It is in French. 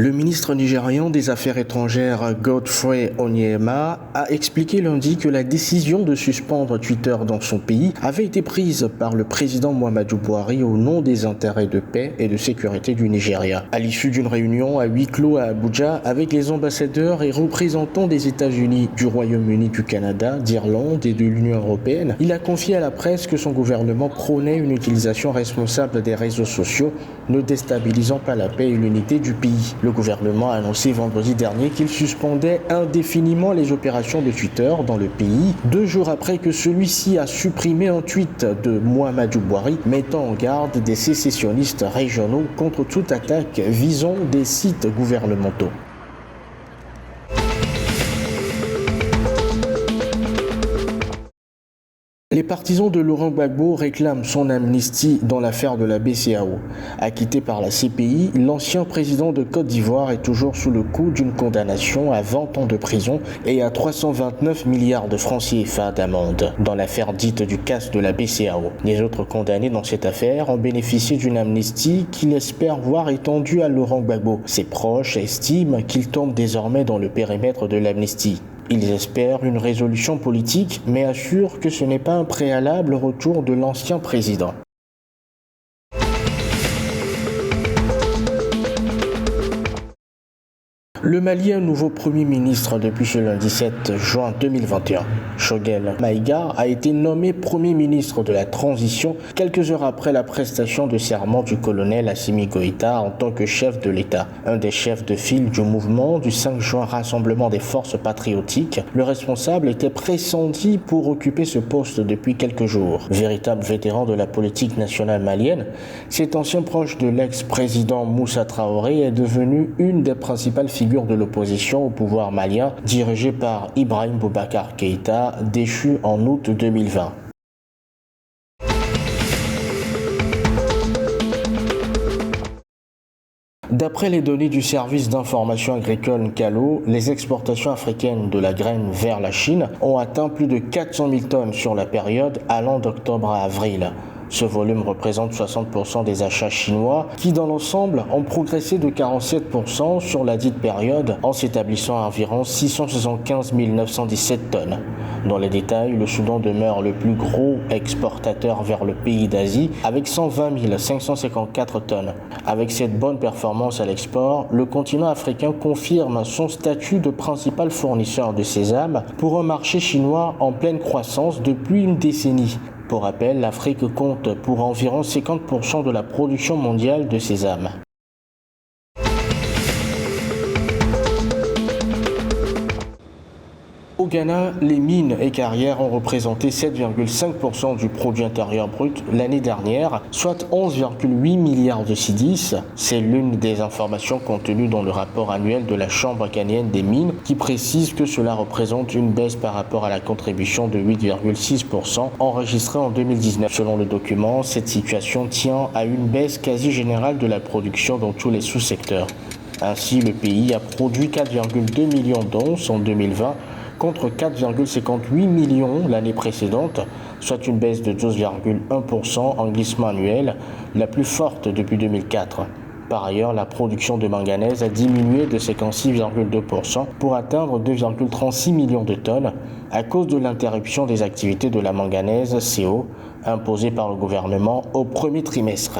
Le ministre nigérian des Affaires étrangères Godfrey Onyeama a expliqué lundi que la décision de suspendre Twitter dans son pays avait été prise par le président Muhammadu Buhari au nom des intérêts de paix et de sécurité du Nigeria. À l'issue d'une réunion à huis clos à Abuja avec les ambassadeurs et représentants des États-Unis, du Royaume-Uni, du Canada, d'Irlande et de l'Union européenne, il a confié à la presse que son gouvernement prônait une utilisation responsable des réseaux sociaux, ne déstabilisant pas la paix et l'unité du pays. Le gouvernement a annoncé vendredi dernier qu'il suspendait indéfiniment les opérations de Twitter dans le pays, 2 jours après que celui-ci a supprimé un tweet de Muhammadu Buhari mettant en garde des sécessionnistes régionaux contre toute attaque visant des sites gouvernementaux. Les partisans de Laurent Gbagbo réclament son amnistie dans l'affaire de la BCEAO. Acquitté par la CPI, l'ancien président de Côte d'Ivoire est toujours sous le coup d'une condamnation à 20 ans de prison et à 329 milliards de francs CFA d'amende dans l'affaire dite du casse de la BCEAO. Les autres condamnés dans cette affaire ont bénéficié d'une amnistie qu'il espère voir étendue à Laurent Gbagbo. Ses proches estiment qu'il tombe désormais dans le périmètre de l'amnistie. Ils espèrent une résolution politique, mais assurent que ce n'est pas un préalable au retour de l'ancien président. Le Mali a un nouveau Premier ministre depuis ce lundi 7 juin 2021. Choguel Maïga a été nommé Premier ministre de la Transition quelques heures après la prestation de serment du colonel Assimi Goïta en tant que chef de l'État. Un des chefs de file du mouvement du 5 juin Rassemblement des forces patriotiques, le responsable était pressenti pour occuper ce poste depuis quelques jours. Véritable vétéran de la politique nationale malienne, cet ancien proche de l'ex-président Moussa Traoré est devenu une des principales figures de l'opposition au pouvoir malien, dirigé par Ibrahim Boubacar Keïta, déchu en août 2020. D'après les données du service d'information agricole CALO, les exportations africaines de la graine vers la Chine ont atteint plus de 400 000 tonnes sur la période allant d'octobre à avril. Ce volume représente 60% des achats chinois qui, dans l'ensemble, ont progressé de 47% sur la dite période en s'établissant à environ 675 917 tonnes. Dans les détails, le Soudan demeure le plus gros exportateur vers le pays d'Asie avec 120 554 tonnes. Avec cette bonne performance à l'export, le continent africain confirme son statut de principal fournisseur de sésame pour un marché chinois en pleine croissance depuis une décennie. Pour rappel, l'Afrique compte pour environ 50% de la production mondiale de sésame. Au Ghana, les mines et carrières ont représenté 7,5% du produit intérieur brut l'année dernière, soit 11,8 milliards de cedis. C'est l'une des informations contenues dans le rapport annuel de la Chambre ghanéenne des mines qui précise que cela représente une baisse par rapport à la contribution de 8,6% enregistrée en 2019. Selon le document, cette situation tient à une baisse quasi générale de la production dans tous les sous-secteurs. Ainsi, le pays a produit 4,2 millions d'onces en 2020, contre 4,58 millions l'année précédente, soit une baisse de 12,1% en glissement annuel, la plus forte depuis 2004. Par ailleurs, la production de manganèse a diminué de 56,2% pour atteindre 2,36 millions de tonnes à cause de l'interruption des activités de la manganèse CO imposée par le gouvernement au premier trimestre.